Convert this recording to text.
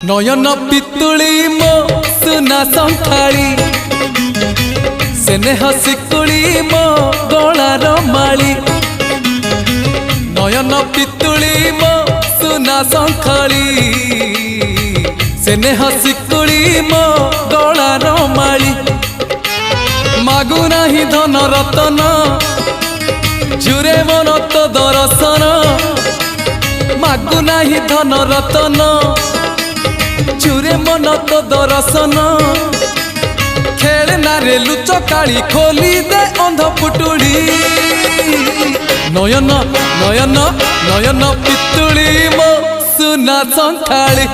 नयन पितुली मो सुना संखाड़ी सेने हसिकुली मो गलार माली। नयन पितुली मो सुना संखाड़ी सेने हसिकुली मो गलार माली। मागु नाही धन रतन जुरे मन तो दर्शन। मागु नाही धन रतन चुरे मन तो दर्शन। खेलना रे लुच काली खोली दे अंध पुटुड़ी। नयन नयन नयन पितुली मो सुना संखाड़ी।